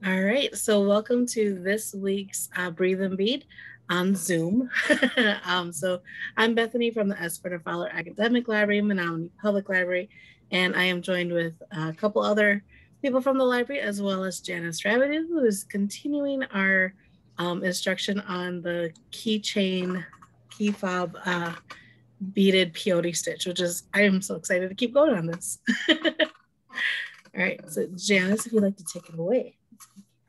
All right, so welcome to this week's Breathe and Bead on Zoom. So I'm Bethany from the Esper Fowler Academic Library, Menominee Public Library, and I am joined with a couple other people from the library, as well as Janice Rabideaux, who is continuing our instruction on the keychain, key fob beaded peyote stitch, which is, I am so excited to keep going on this. All right, so Janice, if you'd like to take it away.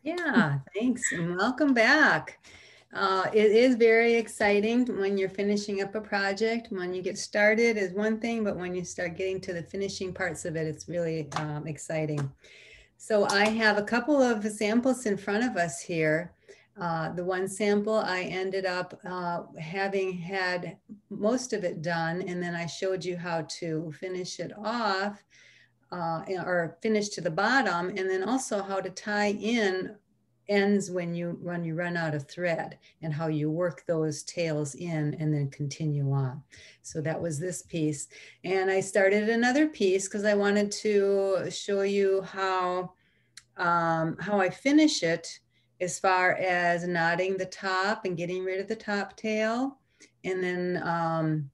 Yeah, thanks and welcome back. It is very exciting when you're finishing up a project. When you get started is one thing, but when you start getting to the finishing parts of it, it's really exciting. So I have a couple of samples in front of us here. The one sample I ended up having had most of it done, and then I showed you how to finish it off. Or finish to the bottom, and then also how to tie in ends when you run out of thread, and how you work those tails in and then continue on. So that was this piece, and I started another piece because I wanted to show you how I finish it, as far as knotting the top and getting rid of the top tail, and then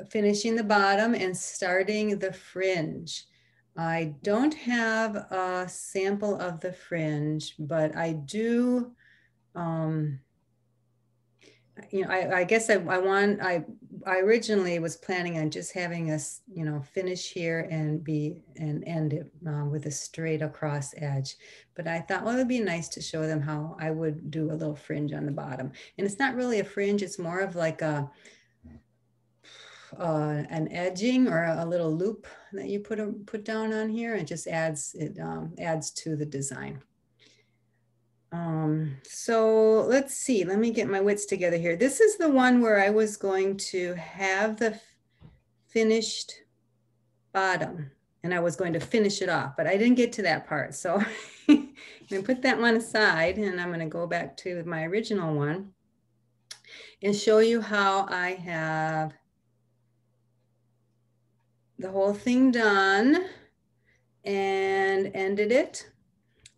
finishing the bottom and starting the fringe. I don't have a sample of the fringe, but I do, I guess I originally was planning on just having us, finish here and end it with a straight across edge. But I thought, well, it would be nice to show them how I would do a little fringe on the bottom. And it's not really a fringe, it's more of like an edging or a little loop that you put down on here. It just adds to the design. So let's see, let me get my wits together here. This is the one where I was going to have the finished bottom, and I was going to finish it off, but I didn't get to that part. So I'm gonna put that one aside, and I'm gonna go back to my original one and show you how I have the whole thing done and ended it.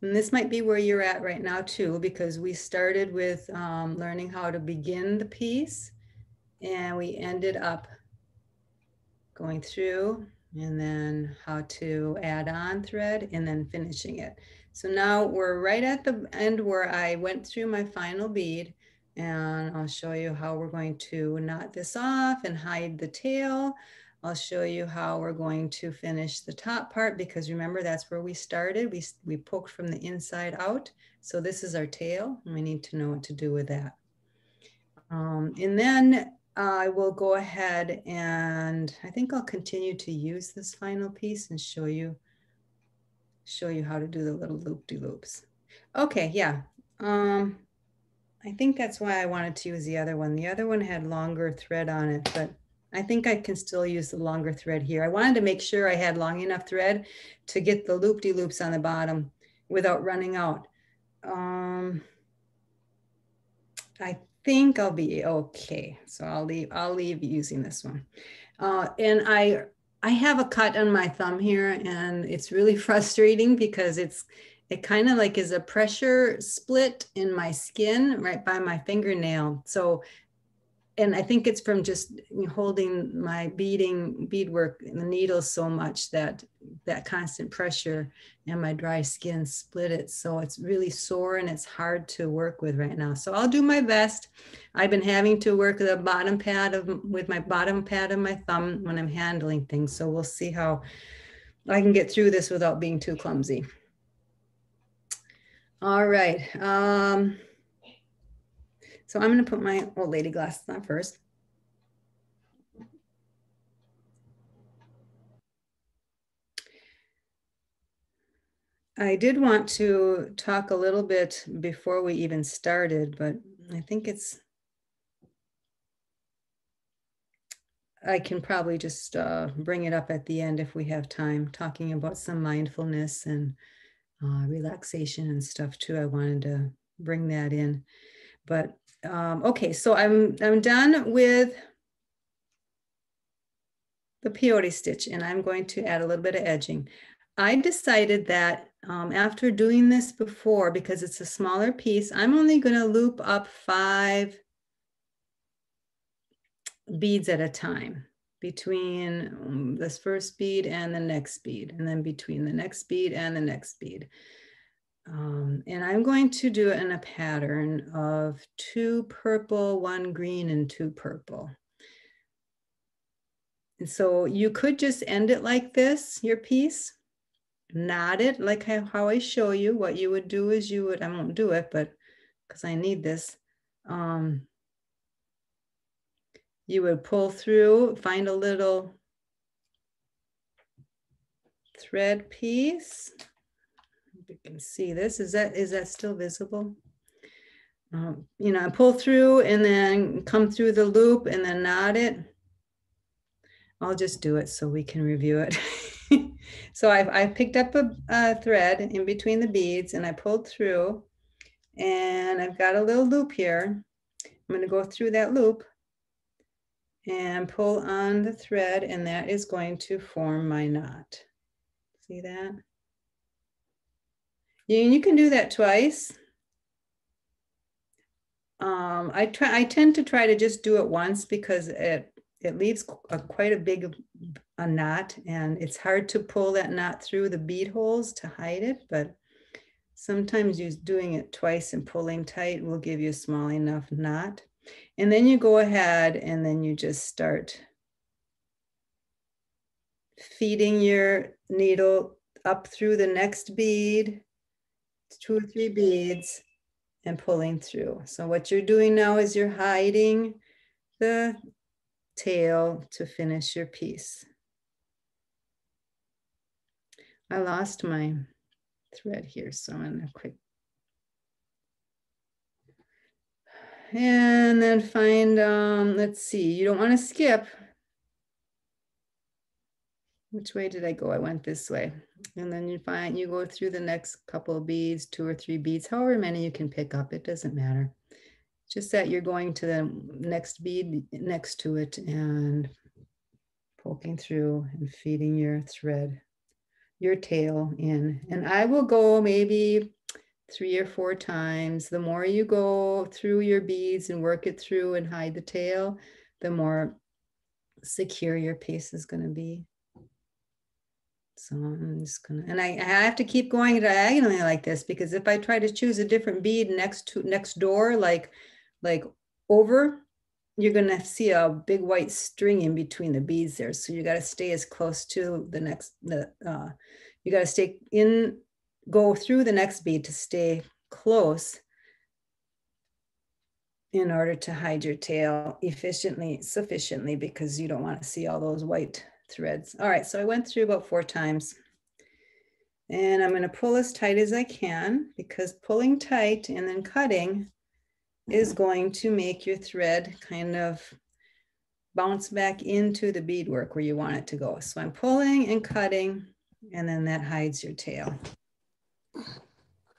And this might be where you're at right now too, because we started with learning how to begin the piece, and we ended up going through and then how to add on thread and then finishing it. So now we're right at the end where I went through my final bead, and I'll show you how we're going to knot this off and hide the tail. I'll show you how we're going to finish the top part, because remember, that's where we started. We poked from the inside out. So this is our tail, and we need to know what to do with that. And then I will go ahead, and I think I'll continue to use this final piece and show you how to do the little loop-de-loops. Okay, yeah. I think that's why I wanted to use the other one. The other one had longer thread on it, but I think I can still use the longer thread here. I wanted to make sure I had long enough thread to get the loop-de-loops on the bottom without running out. I think I'll be okay. So I'll leave using this one. And I have a cut on my thumb here, and it's really frustrating because it kind of like is a pressure split in my skin right by my fingernail. So, and I think it's from just holding my beadwork in the needle so much that constant pressure and my dry skin split it. So it's really sore and it's hard to work with right now. So I'll do my best. I've been having to work with with my bottom pad of my thumb when I'm handling things. So we'll see how I can get through this without being too clumsy. All right. So I'm going to put my old lady glasses on first. I did want to talk a little bit before we even started, but I think I can probably just bring it up at the end if we have time, talking about some mindfulness and relaxation and stuff too. I wanted to bring that in, but okay. So I'm done with the peyote stitch, and I'm going to add a little bit of edging. I decided that after doing this before, because it's a smaller piece, I'm only going to loop up 5 beads at a time between this first bead and the next bead, and then between the next bead and the next bead. And I'm going to do it in a pattern of 2 purple, 1 green, and 2 purple. And so you could just end it like this, your piece, knot it like how I show you. What you would do is I won't do it, but because I need this, you would pull through, find a little thread piece. If you can see this, is that still visible? You know, pull through and then come through the loop and then knot it. I'll just do it so we can review it. So I picked up a thread in between the beads and I pulled through, and I've got a little loop here. I'm going to go through that loop and pull on the thread, and that is going to form my knot. See that? You can do that twice. I tend to try to just do it once because it leaves quite a big knot, and it's hard to pull that knot through the bead holes to hide it, but sometimes just doing it twice and pulling tight will give you a small enough knot. And then you go ahead and then you just start feeding your needle up through the next bead, 2 or 3 beads, and pulling through. So what you're doing now is you're hiding the tail to finish your piece. I lost my thread here, so I'm gonna quick. And then find, let's see, you don't want to skip. Which way did I go? I went this way. And then you go through the next couple of beads, 2 or 3 beads, however many you can pick up, it doesn't matter. Just that you're going to the next bead next to it and poking through and feeding your thread, your tail in. And I will go maybe 3 or 4 times. The more you go through your beads and work it through and hide the tail, the more secure your piece is going to be. So I'm just gonna, and I have to keep going diagonally like this, because if I try to choose a different bead next door, like over, you're gonna see a big white string in between the beads there. So you got to stay as close to the next, you got to stay in, go through the next bead to stay close in order to hide your tail sufficiently, because you don't want to see all those white threads. All right, so I went through about 4 times, and I'm going to pull as tight as I can, because pulling tight and then cutting is going to make your thread kind of bounce back into the beadwork where you want it to go. So I'm pulling and cutting, and then that hides your tail.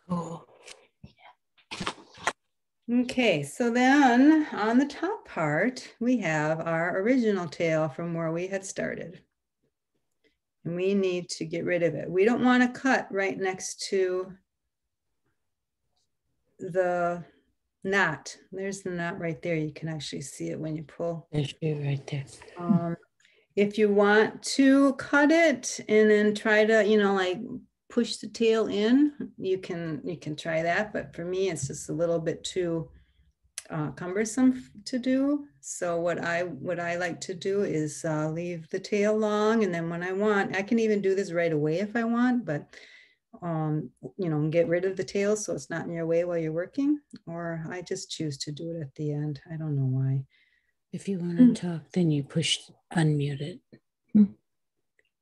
Cool. Okay, so then on the top part, we have our original tail from where we had started. And we need to get rid of it. We don't want to cut right next to the knot. There's the knot right there. You can actually see it when you pull. There's you right there. If you want to cut it and then try to, like push the tail in, you can try that. But for me, it's just a little bit too cumbersome to do. So what I like to do is leave the tail long, and then when I can even do this right away if I want, but get rid of the tail so it's not in your way while you're working, or I just choose to do it at the end. I don't know why. If you want to talk, then you push unmute it.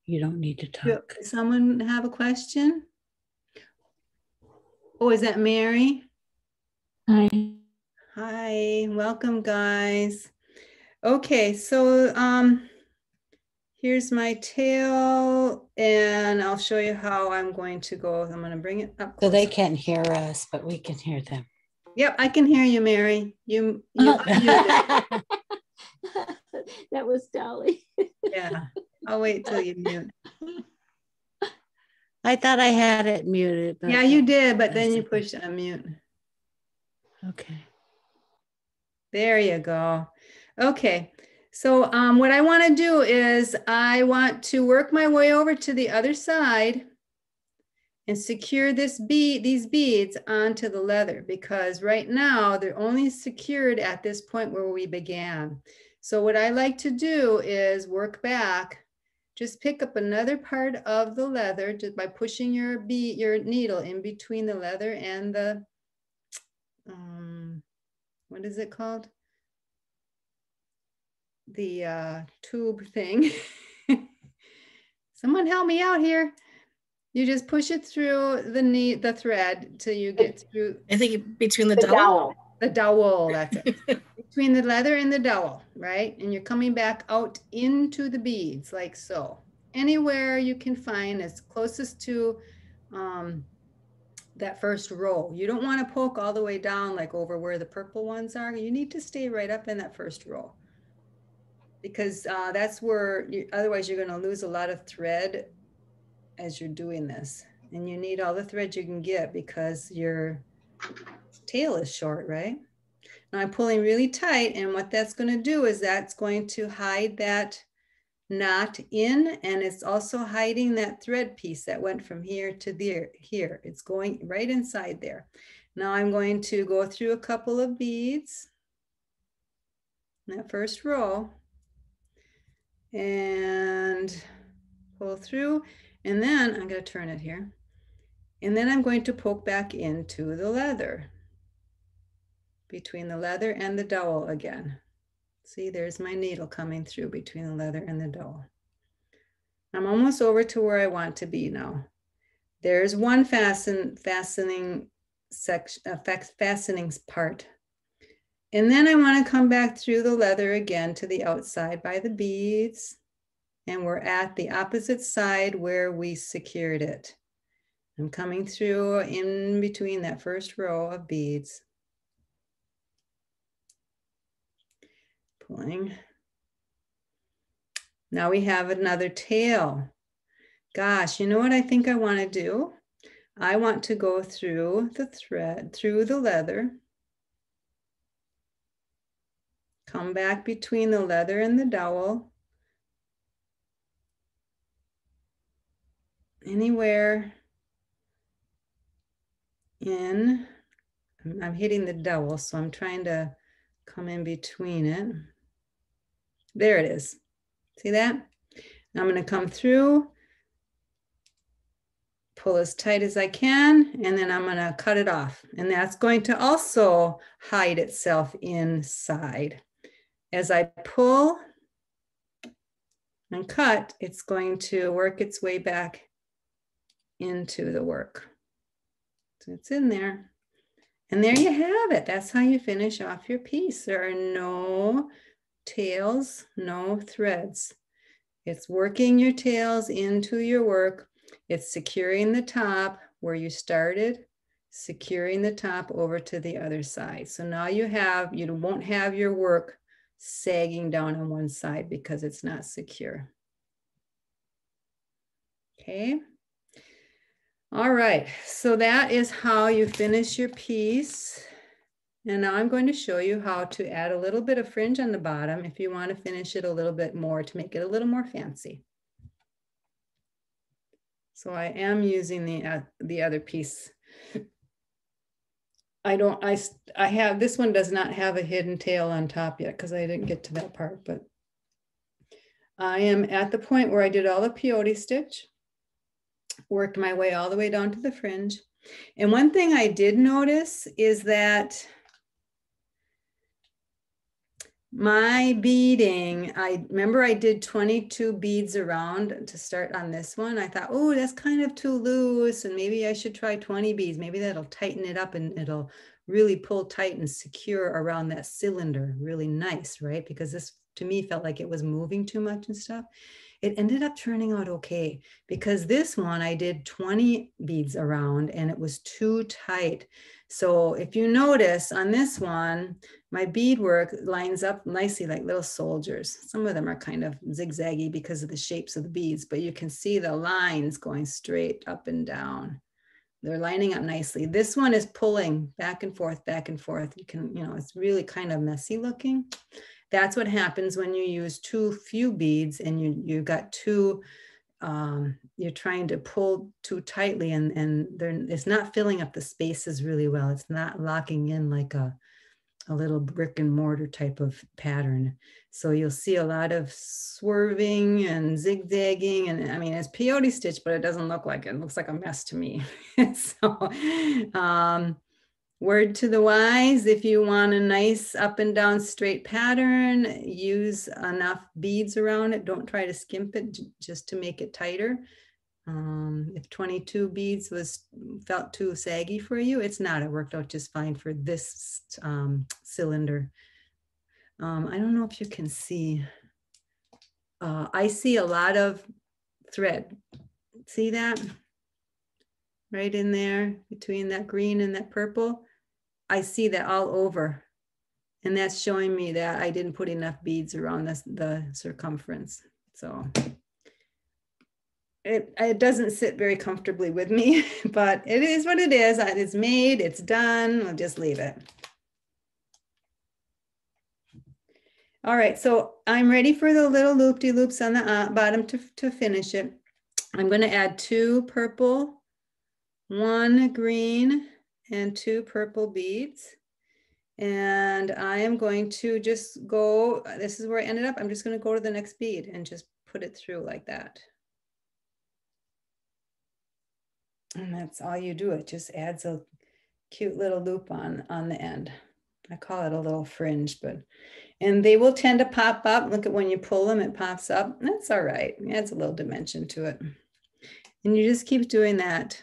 You don't need to talk. Does someone have a question? Oh, is that Mary? Hi. Hi, welcome guys. Okay, so here's my tail, and I'll show you how I'm going to go. I'm going to bring it up closer. So they can't hear us, but we can hear them. Yep, I can hear you, Mary. You That was Dolly. Yeah, I'll wait till you mute. I thought I had it muted. But yeah, you did, but then you pushed unmute. Okay. There you go. Okay. So what I want to do is I want to work my way over to the other side and secure these beads onto the leather, because right now they're only secured at this point where we began. So what I like to do is work back, just pick up another part of the leather just by pushing your needle in between the leather and the, what is it called? The tube thing. Someone help me out here. You just push it through the thread till you get through. I think between the dowel. The dowel, that's it. Between the leather and the dowel, right? And you're coming back out into the beads like so. Anywhere you can find as closest to that first row. You don't want to poke all the way down like over where the purple ones are. You need to stay right up in that first row, because that's where otherwise you're going to lose a lot of thread as you're doing this, and you need all the thread you can get because your tail is short, right? Now I'm pulling really tight, and what that's going to do is that's going to hide that knot in, and it's also hiding that thread piece that went from here to there. Here it's going right inside there. Now I'm going to go through a couple of beads in that first row and pull through, and then I'm going to turn it here, and then I'm going to poke back into the leather, between the leather and the dowel again. See, there's my needle coming through between the leather and the dowel. I'm almost over to where I want to be now. There's one fastening part. And then I want to come back through the leather again to the outside by the beads. And we're at the opposite side where we secured it. I'm coming through in between that first row of beads. Pulling. Now we have another tail. Gosh, you know what I think I want to do? I want to go through the thread, through the leather, come back between the leather and the dowel, anywhere in, I'm hitting the dowel, so I'm trying to come in between it. There it is. See that? Now I'm going to come through, pull as tight as I can, and then I'm going to cut it off. And that's going to also hide itself inside. As I pull and cut, it's going to work its way back into the work. So it's in there. And there you have it. That's how you finish off your piece. There are no tails, no threads. It's working your tails into your work. It's securing the top where you started, securing the top over to the other side. So now you won't have your work sagging down on one side because it's not secure. Okay. All right, so that is how you finish your piece. And now I'm going to show you how to add a little bit of fringe on the bottom if you want to finish it a little bit more to make it a little more fancy. So I am using the other piece. I have, this one does not have a hidden tail on top yet because I didn't get to that part, but I am at the point where I did all the peyote stitch, worked my way all the way down to the fringe. And one thing I did notice is that my beading, I remember I did 22 beads around to start on this one. I thought, oh, that's kind of too loose, and maybe I should try 20 beads. Maybe that'll tighten it up and it'll really pull tight and secure around that cylinder. Really nice, right? Because this to me felt like it was moving too much and stuff. it ended up turning out okay, because this one I did 20 beads around and it was too tight. So if you notice on this one, my beadwork lines up nicely like little soldiers. Some of them are kind of zigzaggy because of the shapes of the beads, but you can see the lines going straight up and down. They're lining up nicely. This one is pulling back and forth, back and forth. You can, it's really kind of messy looking. That's what happens when you use too few beads and you got too, you're trying to pull too tightly and it's not filling up the spaces really well. It's not locking in like a little brick and mortar type of pattern. So you'll see a lot of swerving and zigzagging. And I mean, it's peyote stitch, but it doesn't look like it. It looks like a mess to me. So, word to the wise, if you want a nice up and down straight pattern, use enough beads around it. Don't try to skimp it just to make it tighter. If 22 beads felt too saggy for you, it's not. It worked out just fine for this cylinder. I don't know if you can see. I see a lot of thread. See that? Right in there between that green and that purple. I see that all over. And that's showing me that I didn't put enough beads around the circumference. So it doesn't sit very comfortably with me, but it is what it is. It's made, it's done. I'll just leave it. All right, so I'm ready for the little loop-de-loops on the bottom to finish it. I'm going to add 2 purple, 1 green, and 2 purple beads. And I am going to just go, this is where I ended up. I'm just going to go to the next bead and just put it through like that. And that's all you do. It just adds a cute little loop on the end. I call it a little fringe, and they will tend to pop up. Look at when you pull them, it pops up. That's all right. It adds a little dimension to it. And you just keep doing that.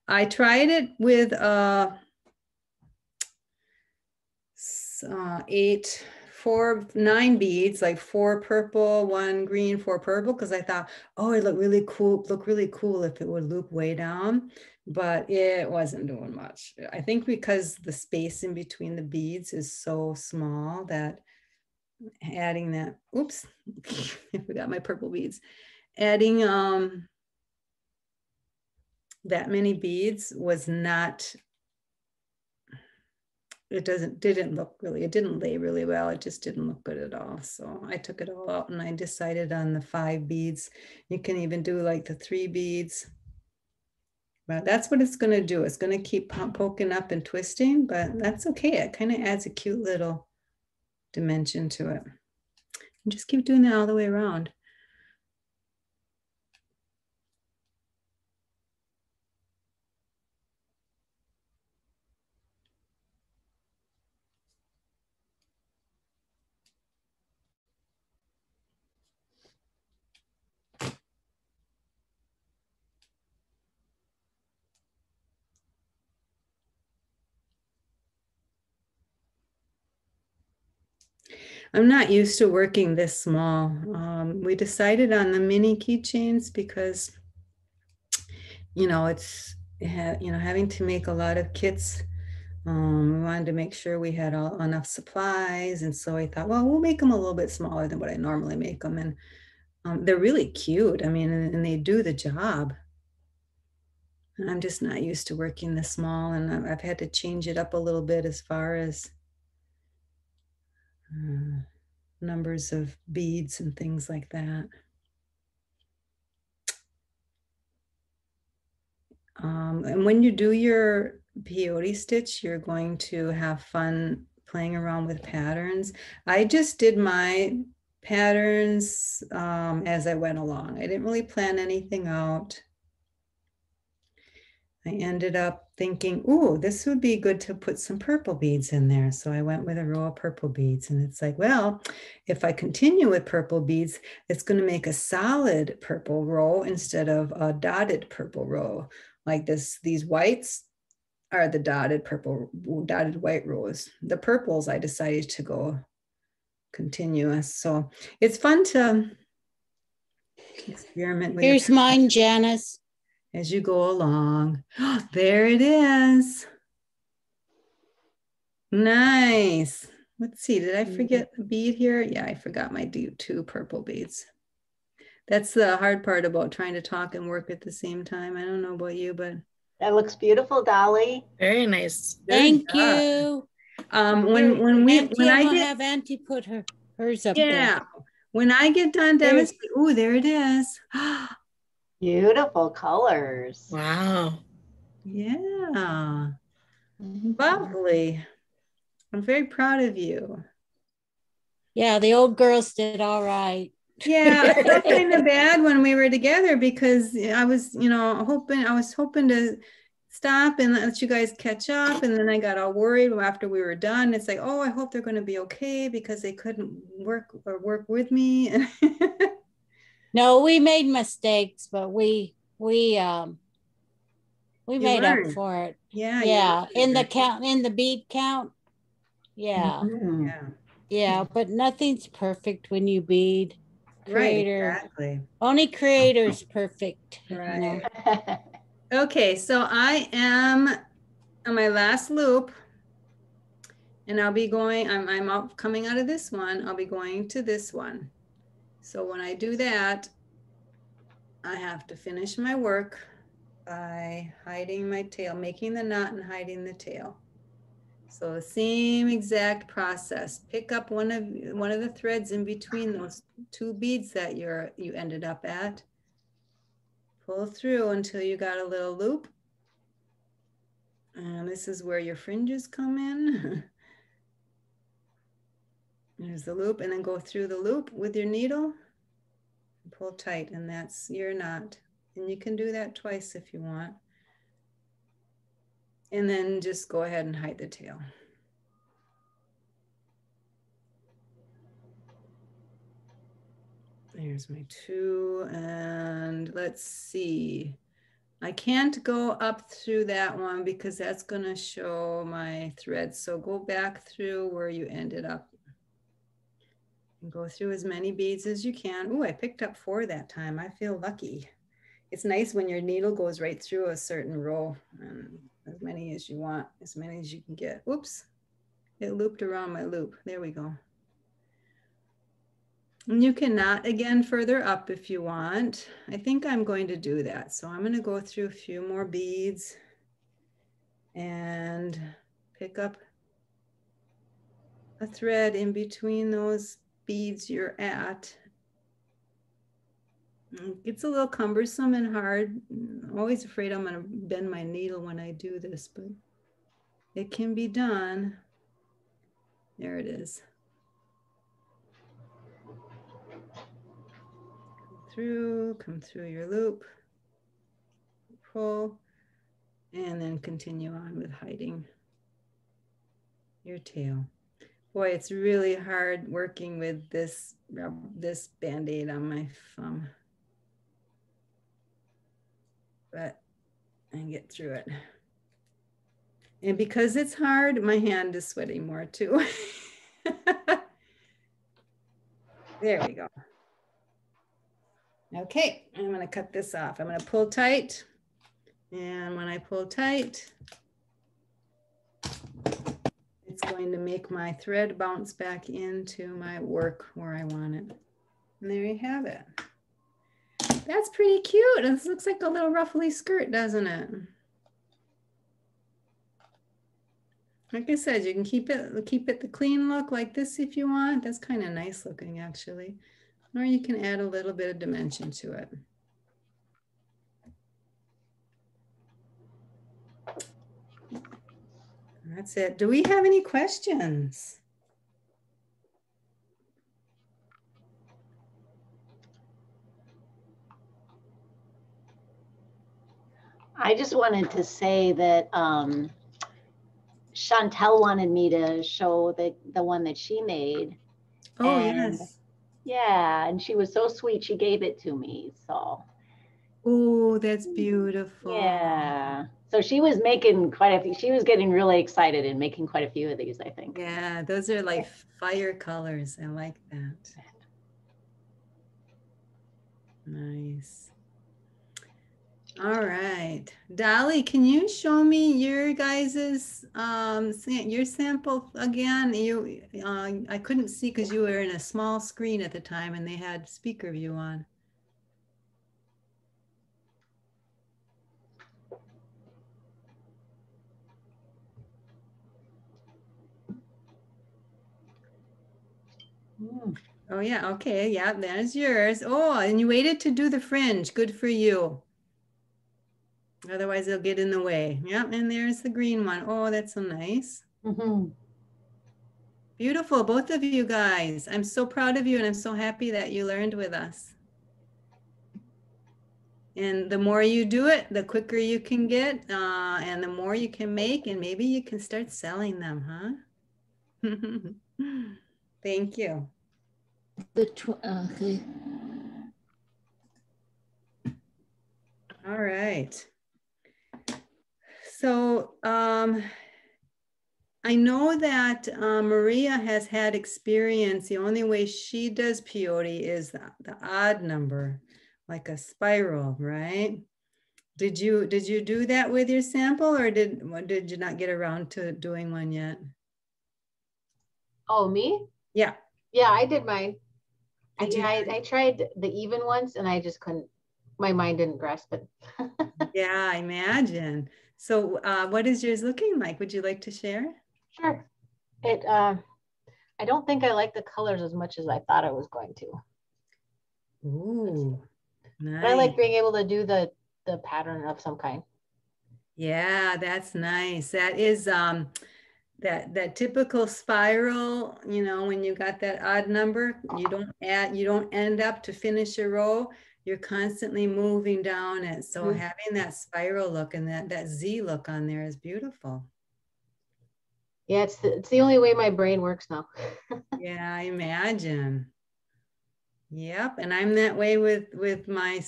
I tried it with 9 beads, like 4 purple, 1 green, 4 purple, because I thought, oh, it looked really cool if it would loop way down, but it wasn't doing much. I think because the space in between the beads is so small that adding that, oops, I forgot my purple beads, adding that many beads was not, it didn't lay really well. It just didn't look good at all. So I took it all out and I decided on the 5 beads. You can even do like the 3 beads, but that's what it's going to do. It's going to keep poking up and twisting, but that's okay. It kind of adds a cute little dimension to it. And just keep doing that all the way around. I'm not used to working this small. We decided on the mini keychains because, it's, having to make a lot of kits. We wanted to make sure we had enough supplies. And so I thought, well, we'll make them a little bit smaller than what I normally make them. And they're really cute. I mean, and they do the job. I'm just not used to working this small, and I've had to change it up a little bit as far as numbers of beads and things like that. And when you do your peyote stitch, you're going to have fun playing around with patterns. I just did my patterns as I went along. I didn't really plan anything out. I ended up thinking, ooh, this would be good to put some purple beads in there. So I went with a row of purple beads, and it's like, well, if I continue with purple beads, it's going to make a solid purple row instead of a dotted purple row. Like these whites are the dotted white rows. The purples, I decided to go continuous. So it's fun to Experiment with Here's your mine, Janice. as you go along. There it is. Nice. Let's see, did I forget a bead here? Yeah, I forgot my two purple beads. That's the hard part about trying to talk and work at the same time. I don't know about you, but that looks beautiful, Dolly. Very nice. Thank you. When I will get have Auntie put hers up yeah, there. when I get done demonstrating, oh, there it is. Beautiful colors. Wow. Yeah, lovely. I'm very proud of you. Yeah, the old girls did all right. Yeah, I felt kind of bad when we were together because I was, hoping to stop and let you guys catch up. And then I got all worried after we were done. It's like, oh, I hope they're going to be okay because they couldn't work with me. No, we made mistakes, but we made learned. up for it. Yeah. Yeah. In the bead count. Yeah. Mm-hmm. Yeah. But nothing's perfect when you bead. Creator. Right, exactly. Only creator's perfect. Right. You know? Okay, so I am on my last loop and I'll be going, I'm coming out of this one. I'll be going to this one. So when I do that, I have to finish my work by hiding my tail, making the knot and hiding the tail. So the same exact process. Pick up one of the threads in between those two beads that you ended up at. Pull through until you got a little loop. And this is where your fringes come in. There's the loop, and then go through the loop with your needle. Pull tight, and that's your knot. And you can do that twice if you want. And then just go ahead and hide the tail. There's my two, and let's see. I can't go up through that one because that's going to show my threads. So go back through where you ended up. And go through as many beads as you can. Oh, I picked up 4 that time. I feel lucky. It's nice when your needle goes right through a certain row, and as many as you want, as many as you can get. Oops, it looped around my loop. There we go. And you can knot again further up if you want. I think I'm going to do that. So I'm going to go through a few more beads and pick up a thread in between those beads you're at. It's a little cumbersome and hard. I'm always afraid I'm going to bend my needle when I do this, but it can be done. There it is. Come through your loop, pull, and then continue on with hiding your tail. Boy, it's really hard working with this Band-Aid on my thumb, but I can get through it. And because it's hard, my hand is sweating more too. There we go. Okay, I'm going to cut this off. I'm going to pull tight. And when I pull tight, it's going to make my thread bounce back into my work where I want it. And there you have it. That's pretty cute. This looks like a little ruffly skirt, doesn't it? Like I said, you can keep it the clean look like this if you want. That's kind of nice looking actually. Or you can add a little bit of dimension to it. That's it. Do we have any questions? I just wanted to say that Chantel wanted me to show the one that she made. Oh, and yes. Yeah, and she was so sweet. She gave it to me. So. Oh, that's beautiful. Yeah. So she was making quite a few. She was getting really excited and making quite a few of these, I think. Yeah, those are like fire colors. I like that. Nice. All right, Dolly, can you show me your guys's your sample again? I couldn't see because you were in a small screen at the time and they had speaker view on. Oh yeah, okay, yeah, there's yours. Oh, and you waited to do the fringe. Good for you. Otherwise, they'll get in the way. Yep, and there's the green one. Oh, that's so nice. Mm-hmm. Beautiful, both of you guys. I'm so proud of you, and I'm so happy that you learned with us. And the more you do it, the quicker you can get, and the more you can make, and maybe you can start selling them, huh? Thank you. Okay. All right. So I know that Maria has had experience. The only way she does peyote is the odd number, like a spiral, right? Did you do that with your sample, or did you not get around to doing one yet? Oh, me? Yeah. Yeah, I did mine. Did I tried the even ones and I just couldn't, my mind didn't grasp it. Yeah, I imagine. So what is yours looking like? Would you like to share? Sure. I don't think I like the colors as much as I thought I was going to. Ooh, nice. But I like being able to do the pattern of some kind. Yeah, that's nice. That is that typical spiral, when you got that odd number, you don't end up to finish a row. You're constantly moving down it. So having that spiral look and that Z look on there is beautiful. Yeah, it's the only way my brain works now. Yeah, I imagine. Yep, and I'm that way with my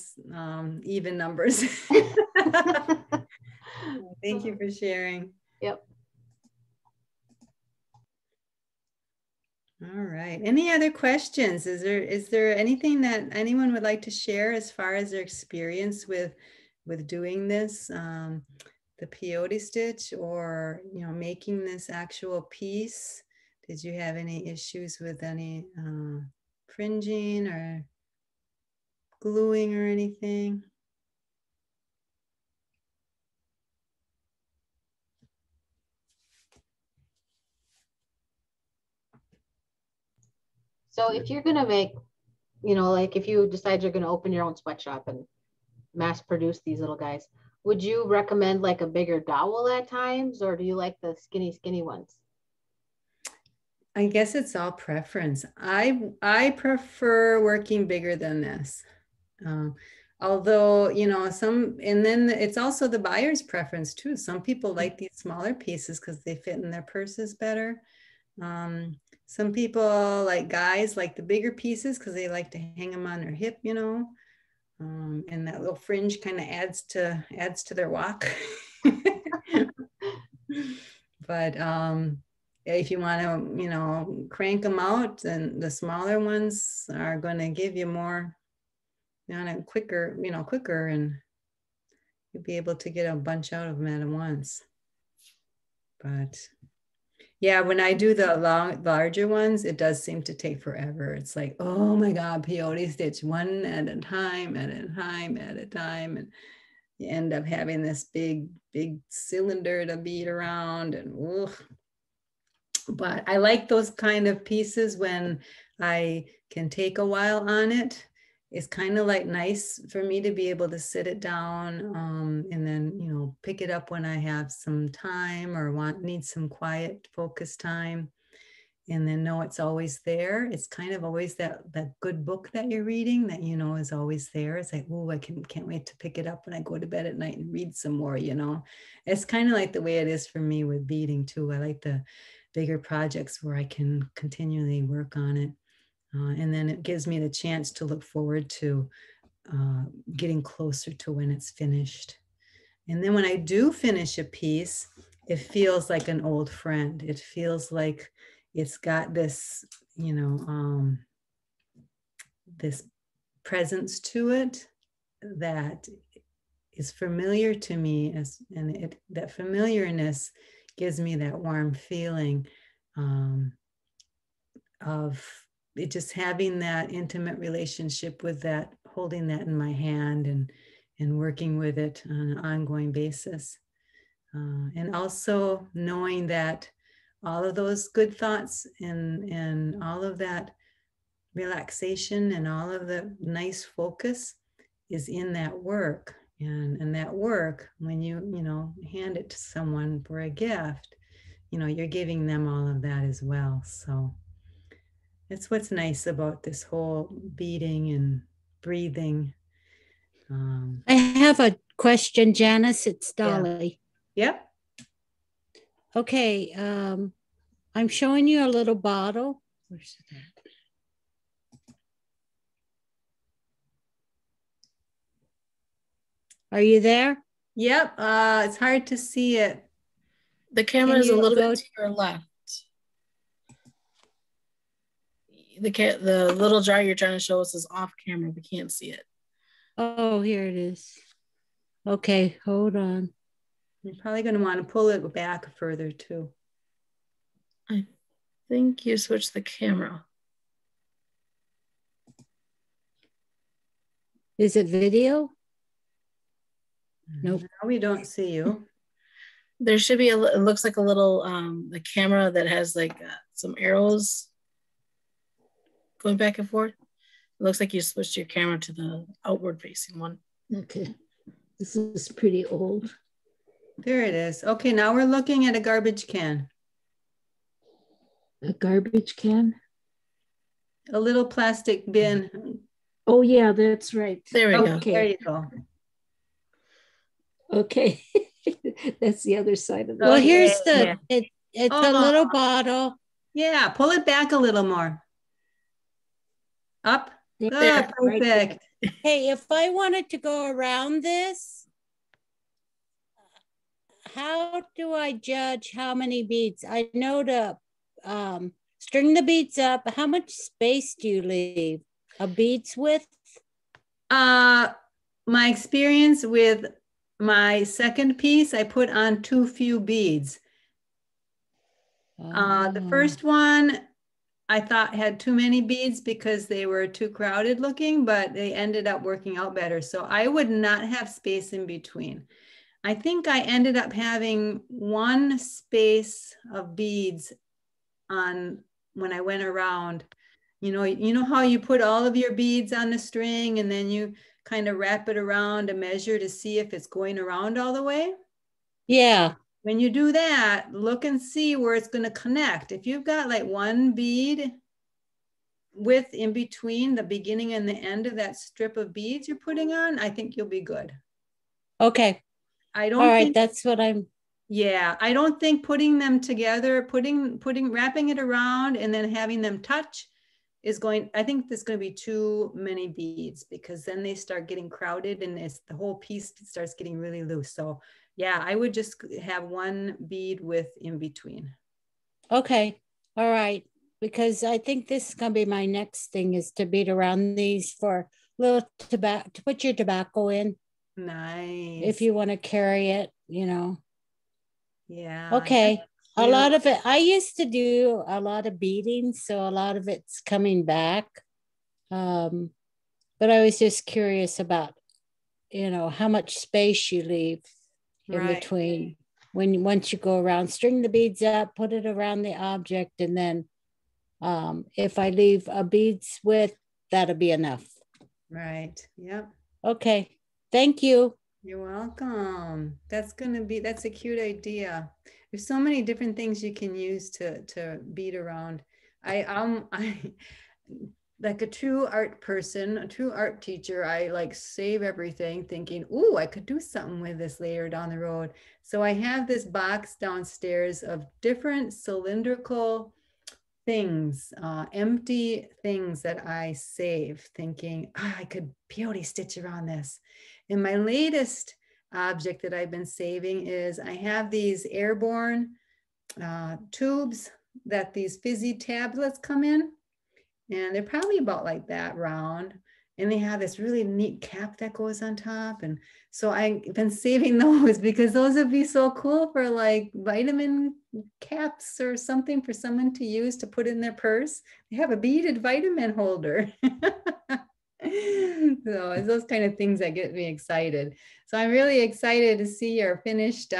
even numbers. Thank you for sharing. Yep. All right. Any other questions? Is there anything that anyone would like to share as far as their experience with doing this, the peyote stitch, or making this actual piece? Did you have any issues with any fringing or gluing or anything? So if you're gonna make, like if you decide you're gonna open your own sweatshop and mass produce these little guys, would you recommend like a bigger dowel at times, or do you like the skinny ones? I guess it's all preference. I prefer working bigger than this. Although, and then it's also the buyer's preference too. Some people like these smaller pieces because they fit in their purses better. Some people, like guys, like the bigger pieces because they like to hang them on their hip, and that little fringe kind of adds to their walk. But if you want to, crank them out, then the smaller ones are going to give you more, quicker, and you'll be able to get a bunch out of them at once. But yeah, when I do the larger ones, it does seem to take forever. It's like, oh my God, peyote stitch one at a time, and you end up having this big cylinder to beat around, and ugh. But I like those kind of pieces when I can take a while on it. It's kind of like nice for me to be able to sit it down, and then pick it up when I have some time or need some quiet focus time, and then know it's always there. It's kind of always that good book that you're reading that is always there. It's like, oh, I can't wait to pick it up when I go to bed at night and read some more. It's kind of like the way it is for me with beading too. I like the bigger projects where I can continually work on it. And then it gives me the chance to look forward to getting closer to when it's finished. And then when I do finish a piece, it feels like an old friend. It feels like it's got this, this presence to it that is familiar to me, that familiarness gives me that warm feeling of it, just having that intimate relationship with that, holding that in my hand and working with it on an ongoing basis. And also knowing that all of those good thoughts and all of that relaxation and all of the nice focus is in that work. And that work, when you hand it to someone for a gift, you're giving them all of that as well. So that's what's nice about this whole beading and breathing. I have a question, Janice. It's Dolly. Yep. Okay. I'm showing you a little bottle. Where's it at? Are you there? Yep. It's hard to see it. The camera is a little bit to your left. The little jar you're trying to show us is off camera. We can't see it. Oh, here it is. Okay, hold on. You're probably going to want to pull it back further too. I think you switched the camera. Is it video? Nope. Now we don't see you. There should be it looks like a little the camera that has like some arrows going back and forth. It looks like you switched your camera to the outward facing one. Okay. This is pretty old. There it is. Okay, now we're looking at a garbage can. A garbage can? A little plastic bin. Oh, yeah, that's right. There we go. Okay, there you go. Okay. That's the other side of it. Well, here's the, it's a little bottle. Yeah, pull it back a little more. Up. Good, There, perfect. Right. Hey, if I wanted to go around this, how do I judge how many beads? I know to string the beads up. How much space do you leave? A bead's width? My experience with my second piece, I put on too few beads. The first one I thought had too many beads because they were too crowded looking, but they ended up working out better. So I would not have space in between. I think I ended up having one space of beads on when I went around. You know how you put all of your beads on the string and then you kind of wrap it around to measure to see if it's going around all the way? Yeah. When you do that, look and see where it's going to connect. If you've got like one bead width in between the beginning and the end of that strip of beads you're putting on, I think you'll be good. Okay. I don't All right, think, that's what I'm. Yeah, I don't think putting them together, wrapping it around and then having them touch is going, I think there's going to be too many beads because then they start getting crowded and the whole piece starts getting really loose. So yeah, I would just have one bead width in between. Okay. All right. Because I think this is going to be my next thing is to bead around these for little tobacco, to put your tobacco in. Nice. If you want to carry it, Yeah. Okay. A lot of it, I used to do a lot of beading, so a lot of it's coming back. But I was just curious about, how much space you leave in between. Once you go around, string the beads up, put it around the object, and then if I leave a bead's width, that'll be enough. Right. Yep. Okay. Thank you. You're welcome. That's a cute idea. There's so many different things you can use to bead around. I like a true art person, a true art teacher, I like save everything thinking, ooh, I could do something with this later down the road. So I have this box downstairs of different cylindrical things, empty things that I save thinking, I could peyote stitch around this. And my latest object that I've been saving is I have these airborne tubes that these fizzy tablets come in. And they're probably about like that round. and they have this really neat cap that goes on top. And so I've been saving those because those would be so cool for like vitamin caps or something for someone to use to put in their purse. They have a beaded vitamin holder. So it's those kind of things that get me excited. So I'm really excited to see your finished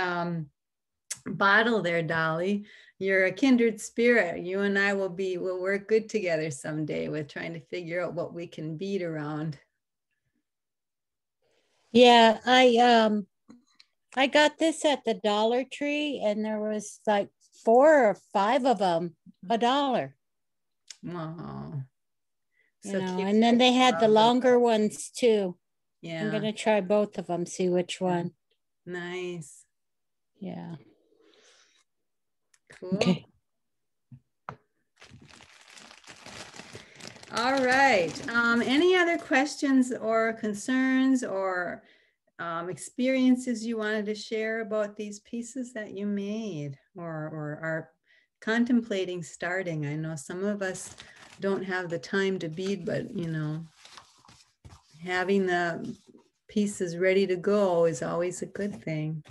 bottle there, Dolly. You're a kindred spirit. You and I will work good together someday with trying to figure out what we can bead around. Yeah, I got this at the Dollar Tree, and there was like 4 or 5 of them, $1. Wow. You know, and then they had the longer ones too. Yeah. I'm gonna try both of them, see which one. Nice. Yeah. Cool. Okay. All right. Any other questions or concerns or experiences you wanted to share about these pieces that you made or are contemplating starting? I know some of us don't have the time to bead, but you know, having the pieces ready to go is always a good thing.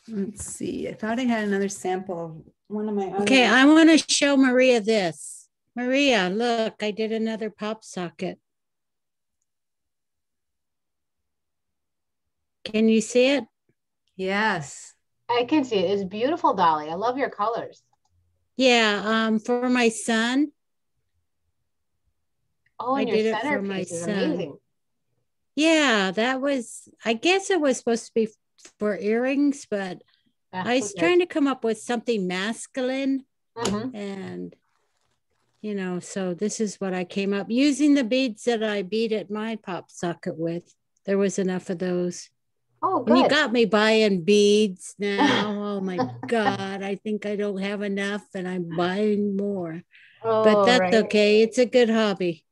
Let's see. I thought I had another sample of one of my other. Okay, I want to show Maria this. Maria, look, I did another pop socket. Can you see it? Yes. I can see it. It's beautiful, Dolly. I love your colors. Yeah, for my son. Oh, and I your did it for centerpiece my is son. amazing. Yeah, that was, I guess it was supposed to be for earrings, but I was trying to come up with something masculine. And, you know, so this is what I came up using the beads that I bead at my pop socket with. There was enough of those. Oh, good. And you got me buying beads now. Oh my God. I think I don't have enough and I'm buying more. Oh, but that's okay. It's a good hobby.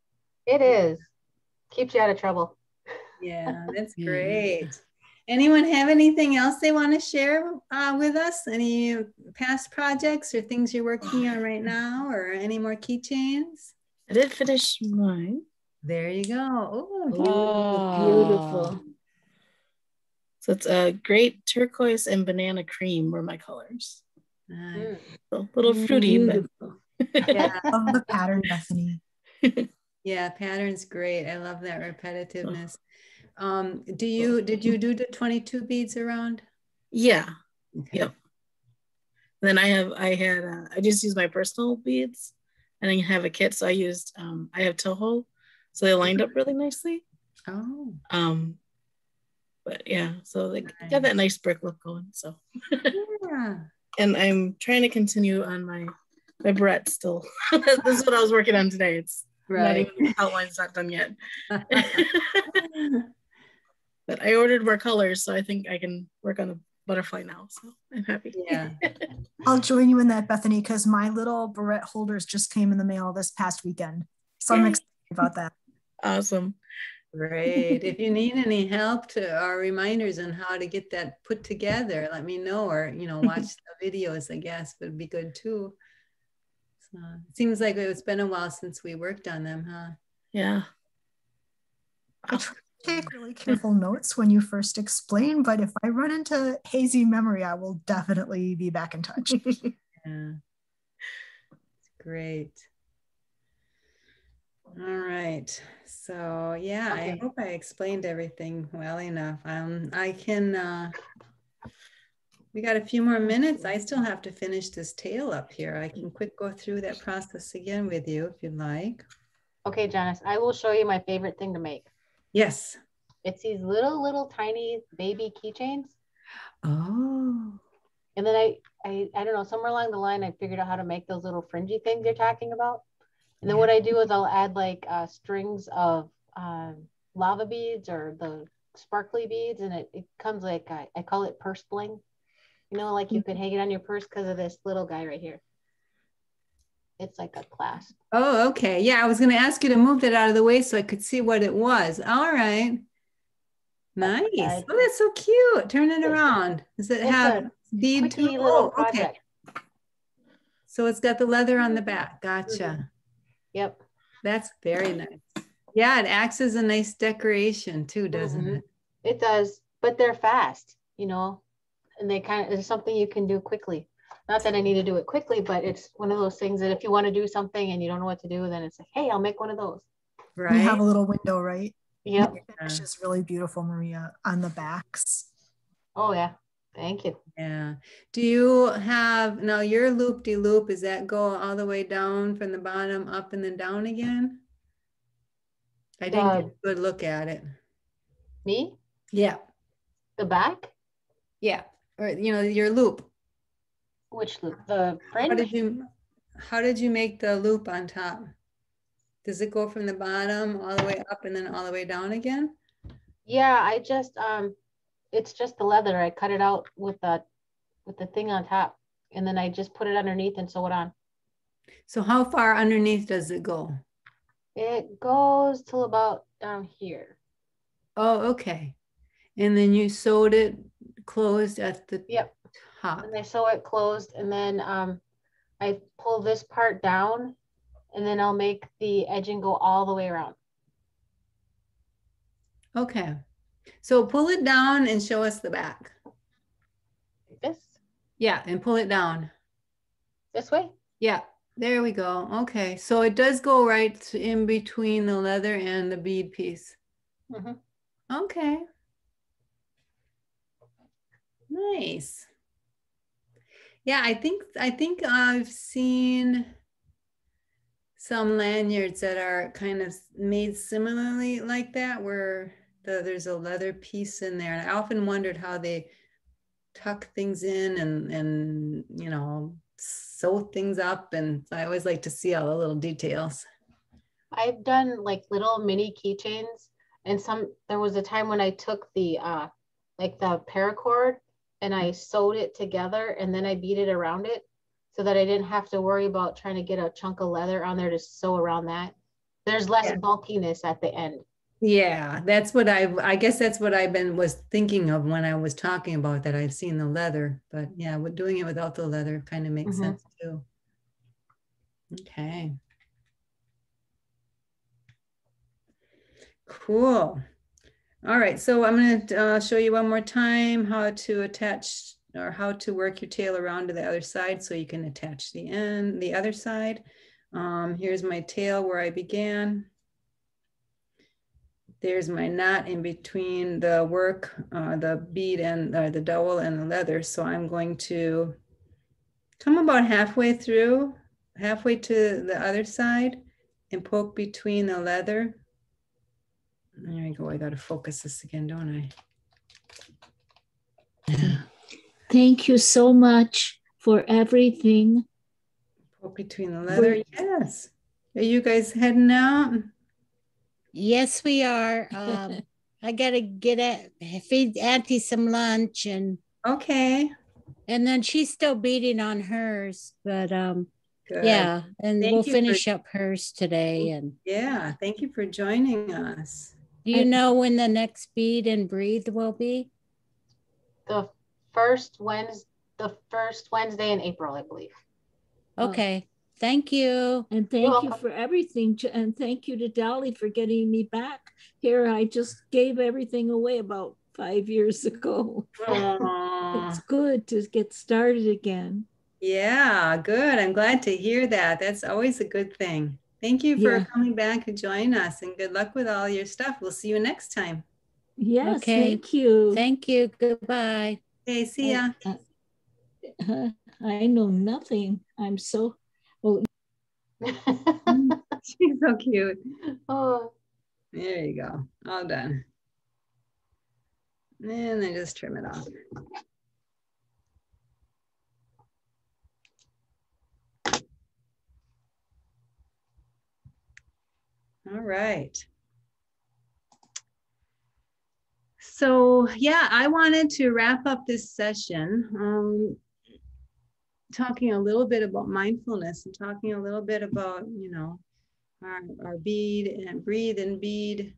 It is. Keeps you out of trouble. Yeah, that's great. Anyone have anything else they want to share with us? Any past projects or things you're working on right now, or any more keychains? I did finish mine. There you go. Oh, beautiful. So it's a great turquoise and banana cream were my colors. Nice. So a little fruity, beautiful. Yeah. I love the pattern, Bethany. Yeah, pattern's great. I love that repetitiveness. Did you do the 22 beads around? Yeah. Okay. Yep. Then I just used my personal beads, and I have a kit, so I used I have Toho, so they lined up really nicely. Oh. But yeah, so they got that nice brick look going. So yeah. And I'm trying to continue on my barrette still. This is what I was working on today. It's not even the outline's not done yet. But I ordered more colors, so I think I can work on the butterfly now. So I'm happy. Yeah. I'll join you in that, Bethany, because my little barrette holders just came in the mail this past weekend. So I'm excited about that. Awesome. Great. If you need any help or reminders on how to get that put together, let me know, or, you know, watch the videos, I guess, would be good too. So it seems like it's been a while since we worked on them, huh? Yeah. I try to take really careful notes when you first explain, but if I run into hazy memory, I will definitely be back in touch. Yeah. It's great. All right. So yeah, okay. I hope I explained everything well enough. I can, we got a few more minutes. I still have to finish this tail up here. I can quick go through that process again with you if you'd like. Okay, Janice, I will show you my favorite thing to make. Yes. It's these little tiny baby keychains. Oh. And then I don't know, somewhere along the line, I figured out how to make those little fringy things you're talking about. And then what I do is I'll add like strings of lava beads or the sparkly beads. And it comes like, I call it purse bling. You know, like you could hang it on your purse because of this little guy right here. It's like a clasp. Oh, okay. Yeah, I was going to ask you to move that out of the way so I could see what it was. All right. Nice. Oh, that's so cute. Turn it around. Does it have bead too? Oh, okay. So it's got the leather on the back. Gotcha. Yep. That's very nice. Yeah, it acts as a nice decoration too, doesn't it? It does, but they're fast, you know, and they kind of, it's something you can do quickly. Not that I need to do it quickly, but it's one of those things that if you want to do something and you don't know what to do, then it's like, hey, I'll make one of those. Right. We have a little window, right? Yep. The finish is really beautiful, Maria, on the backs. Oh yeah. Thank you. Yeah. Do you have, now your loop-de-loop, does that go all the way down from the bottom up and then down again? I didn't get a good look at it. Me? Yeah. The back? Yeah. Or, you know, your loop. Which loop? The fringe? How did you make the loop on top? Does it go from the bottom all the way up and then all the way down again? Yeah, I just it's just the leather. I cut it out with the thing on top, and then I just put it underneath and sew it on. So how far underneath does it go? It goes till about down here. Oh, okay. And then you sewed it closed at the top. And I sew it closed, and then I pull this part down, and then I'll make the edging go all the way around. Okay. So pull it down and show us the back. Like this? Yeah, and pull it down. This way? Yeah, there we go. Okay, so it does go right in between the leather and the bead piece. Okay. Nice. Yeah, I think I've seen some lanyards that are kind of made similarly like that, where there's a leather piece in there. And I often wondered how they tuck things in and you know, sew things up. And I always like to see all the little details. I've done like little mini keychains, and there was a time when I took the like the paracord and I sewed it together, and then I beaded around it so that I didn't have to worry about trying to get a chunk of leather on there to sew around that. There's less bulkiness at the end. Yeah, that's what I guess that's what was thinking of when I was talking about that. I've seen the leather, but yeah, doing it without the leather kind of makes sense too. Okay. Cool. All right, so I'm going to show you one more time how to attach or how to work your tail around to the other side so you can attach the other side. Here's my tail where I began. There's my knot in between the work, the bead and the dowel and the leather. So I'm going to come about halfway to the other side and poke between the leather. There you go. I got to focus this again, don't I? Thank you so much for everything. Poke between the leather. Yes. Are you guys heading out? Yes, we are. I gotta feed Auntie some lunch, and okay. And then she's still beating on hers, but Good. Yeah, and we'll finish up hers today. And yeah, thank you for joining us. Do you know when the next Bead and Breathe will be? The first Wednesday in April, I believe. Okay. Thank you. And thank you for everything. And thank you to Dolly for getting me back here. I just gave everything away about 5 years ago. It's good to get started again. Yeah, good. I'm glad to hear that. That's always a good thing. Thank you for coming back to join us, and good luck with all your stuff. We'll see you next time. Yes, thank you. Thank you. Goodbye. Okay, see ya. I know nothing. I'm so... Oh. She's so cute. Oh, there you go. All done. And then just trim it off. All right. So yeah, I wanted to wrap up this session talking a little bit about mindfulness and talking a little bit about, you know, our bead and breathe and bead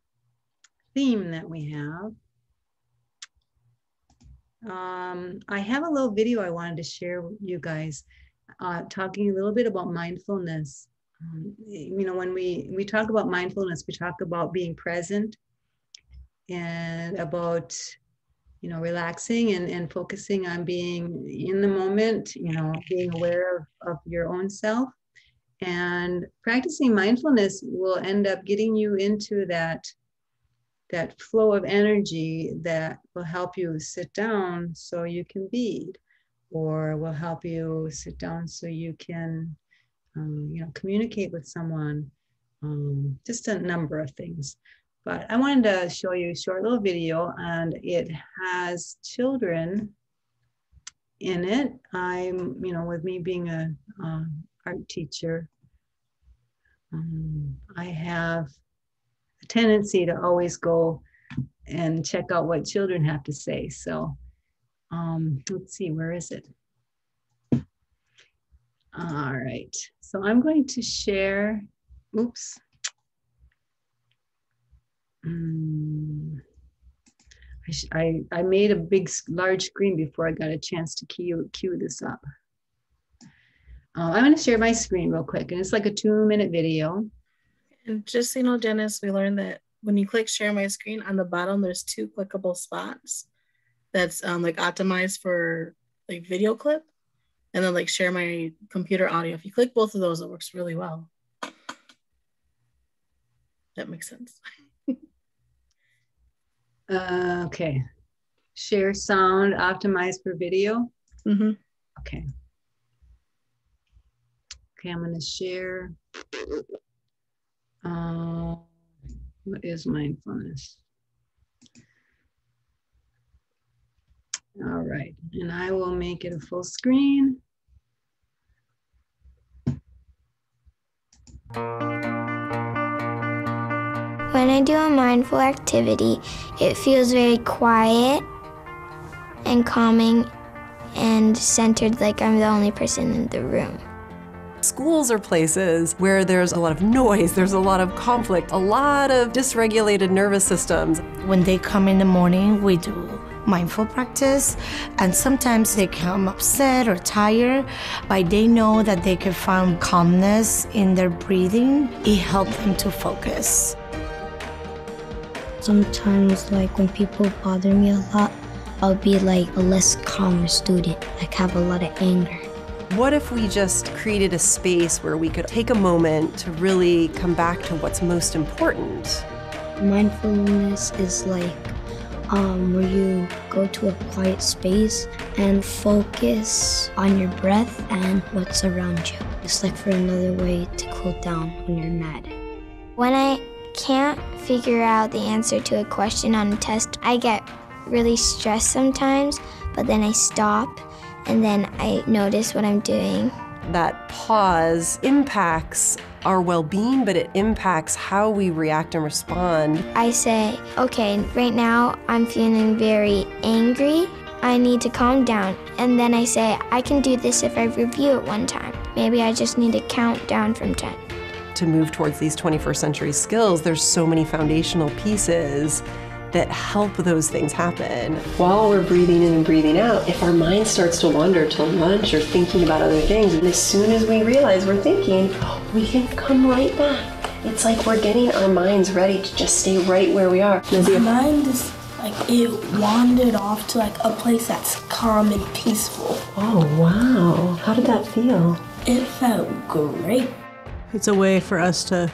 theme that we have. I have a little video I wanted to share with you guys talking a little bit about mindfulness. When we talk about mindfulness, we talk about being present and about, relaxing and focusing on being in the moment, being aware of your own self. And practicing mindfulness will end up getting you into that flow of energy that will help you sit down so you can bead, or will help you sit down so you can communicate with someone, just a number of things. But I wanted to show you a short little video, and it has children in it. I'm, with me being a art teacher, I have a tendency to always go and check out what children have to say. So let's see, where is it? All right, so I'm going to share, oops. I made a large screen before I got a chance to cue this up. I'm going to share my screen real quick, and it's like a 2-minute video. And just so you know, Janice, we learned that when you click share my screen, on the bottom there's 2 clickable spots that's like optimized for like video clip, and then like share my computer audio. If you click both of those, it works really well. That makes sense. Okay. Share sound optimized for video. Mm-hmm. Okay. Okay, I'm going to share. What is mindfulness? All right, and I will make it a full screen. When I do a mindful activity, it feels very quiet and calming and centered, like I'm the only person in the room. Schools are places where there's a lot of noise, there's a lot of conflict, a lot of dysregulated nervous systems. When they come in the morning, we do mindful practice, and sometimes they come upset or tired, but they know that they can find calmness in their breathing. It helps them to focus. Sometimes, like when people bother me a lot, I'll be like a less calm student, like have a lot of anger. What if we just created a space where we could take a moment to really come back to what's most important? Mindfulness is like where you go to a quiet space and focus on your breath and what's around you. It's like for another way to cool down when you're mad. When I can't figure out the answer to a question on a test, I get really stressed sometimes, but then I stop and then I notice what I'm doing. That pause impacts our well-being, but it impacts how we react and respond. I say, okay, right now I'm feeling very angry. I need to calm down. And then I say, I can do this if I review it one time. Maybe I just need to count down from 10. To move towards these 21st century skills, there's so many foundational pieces that help those things happen. While we're breathing in and breathing out, if our mind starts to wander till lunch or thinking about other things, and as soon as we realize we're thinking, we can come right back. It's like we're getting our minds ready to just stay right where we are. My mind is like, it wandered off to like a place that's calm and peaceful. Oh, wow. How did that feel? It felt great. It's a way for us to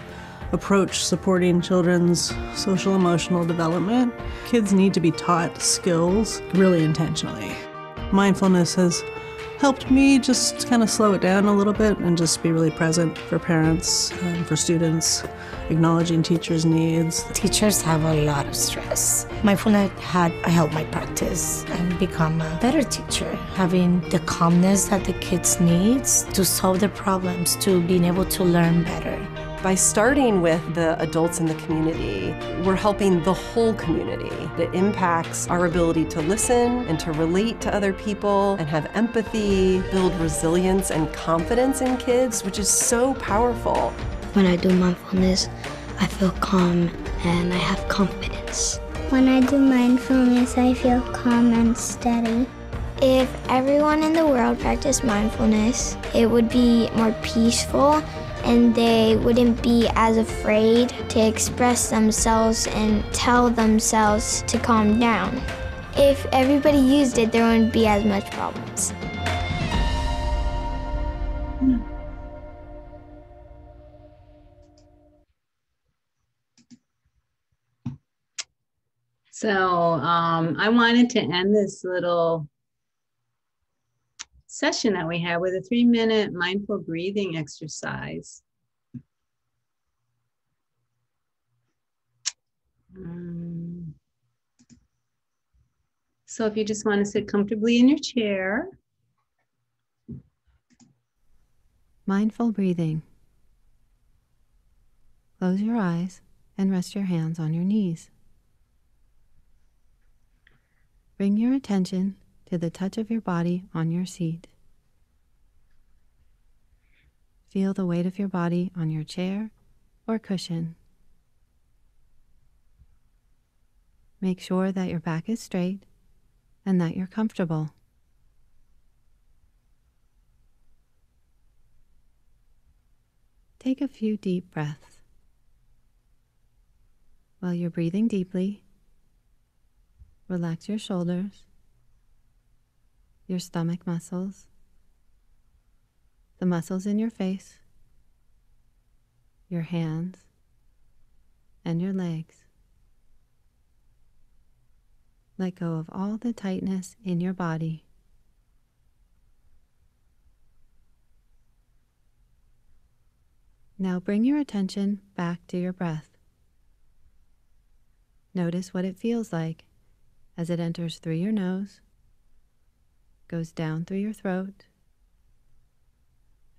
approach supporting children's social emotional development. Kids need to be taught skills really intentionally. Mindfulness has helped me just kind of slow it down a little bit and just be really present for parents and for students, acknowledging teachers' needs. Teachers have a lot of stress. Mindfulness had helped my practice and become a better teacher, having the calmness that the kids need to solve their problems, to being able to learn better. By starting with the adults in the community, we're helping the whole community. It impacts our ability to listen and to relate to other people and have empathy, build resilience and confidence in kids, which is so powerful. When I do mindfulness, I feel calm and I have confidence. When I do mindfulness, I feel calm and steady. If everyone in the world practiced mindfulness, it would be more peaceful and they wouldn't be as afraid to express themselves and tell themselves to calm down. If everybody used it, there wouldn't be as much problems. So I wanted to end this little session that we had with a 3-minute mindful breathing exercise. So if you just want to sit comfortably in your chair. Mindful breathing. Close your eyes and rest your hands on your knees. Bring your attention to the touch of your body on your seat. Feel the weight of your body on your chair or cushion. Make sure that your back is straight and that you're comfortable. Take a few deep breaths. While you're breathing deeply, relax your shoulders, your stomach muscles, the muscles in your face, your hands, and your legs. Let go of all the tightness in your body. Now bring your attention back to your breath. Notice what it feels like as it enters through your nose, goes down through your throat,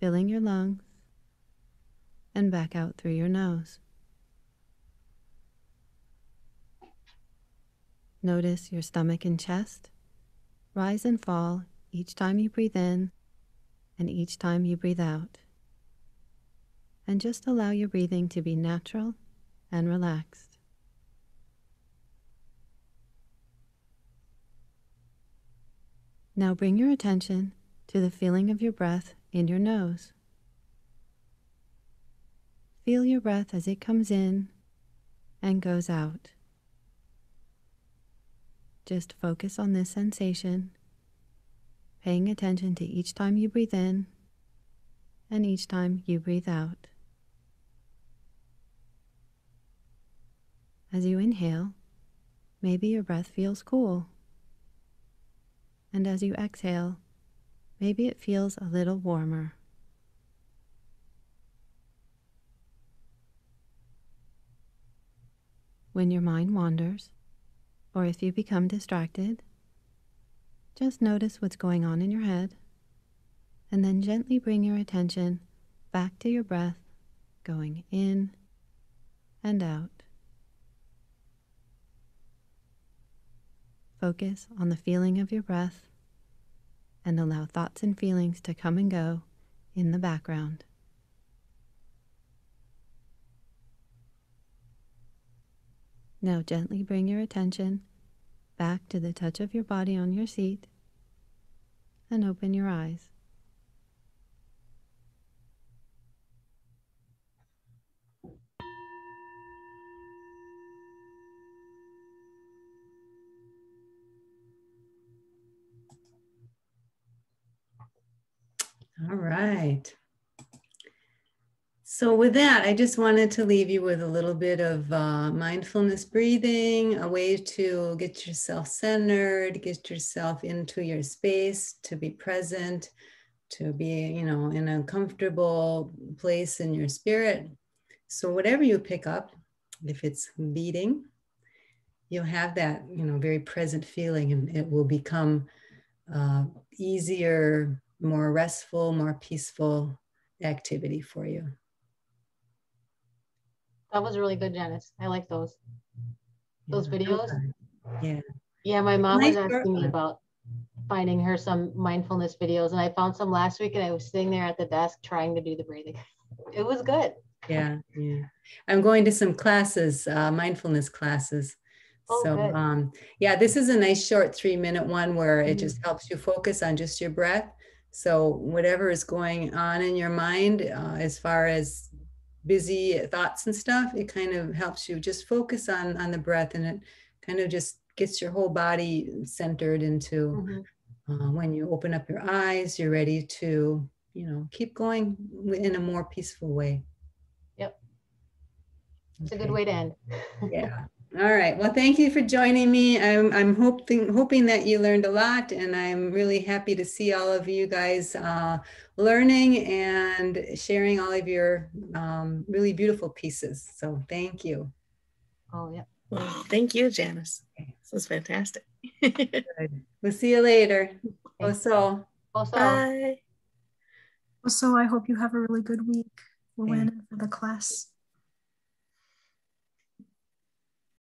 filling your lungs, and back out through your nose. Notice your stomach and chest rise and fall each time you breathe in and each time you breathe out. And just allow your breathing to be natural and relaxed. Now bring your attention to the feeling of your breath in your nose. Feel your breath as it comes in and goes out. Just focus on this sensation, paying attention to each time you breathe in and each time you breathe out. As you inhale, maybe your breath feels cool. And as you exhale, maybe it feels a little warmer. When your mind wanders, or if you become distracted, just notice what's going on in your head, and then gently bring your attention back to your breath, going in and out. Focus on the feeling of your breath and allow thoughts and feelings to come and go in the background. Now gently bring your attention back to the touch of your body on your seat and open your eyes. All right. So with that, I just wanted to leave you with a little bit of mindfulness breathing, a way to get yourself centered, get yourself into your space, to be present, to be, in a comfortable place in your spirit. So whatever you pick up, if it's beading, you'll have that, very present feeling, and it will become easier, more restful, more peaceful activity for you. That was really good, Janice. I like those videos. Yeah. Yeah, my mom was asking me about finding her some mindfulness videos, and I found some last week, and I was sitting there at the desk trying to do the breathing. It was good. Yeah. I'm going to some classes, mindfulness classes. Oh, so good. yeah, this is a nice short 3-minute one where it just helps you focus on just your breath. So whatever is going on in your mind, as far as busy thoughts and stuff, it kind of helps you just focus on the breath, and it kind of just gets your whole body centered into when you open up your eyes, you're ready to, keep going in a more peaceful way. Yep. It's a good way to end. Yeah. All right. Well, thank you for joining me. I'm hoping that you learned a lot, and I'm really happy to see all of you guys learning and sharing all of your really beautiful pieces. So thank you. Oh, yeah. Well, thank you, Janice. This was fantastic. Good. We'll see you later. Oso. Bye. So I hope you have a really good week. We're in for the class.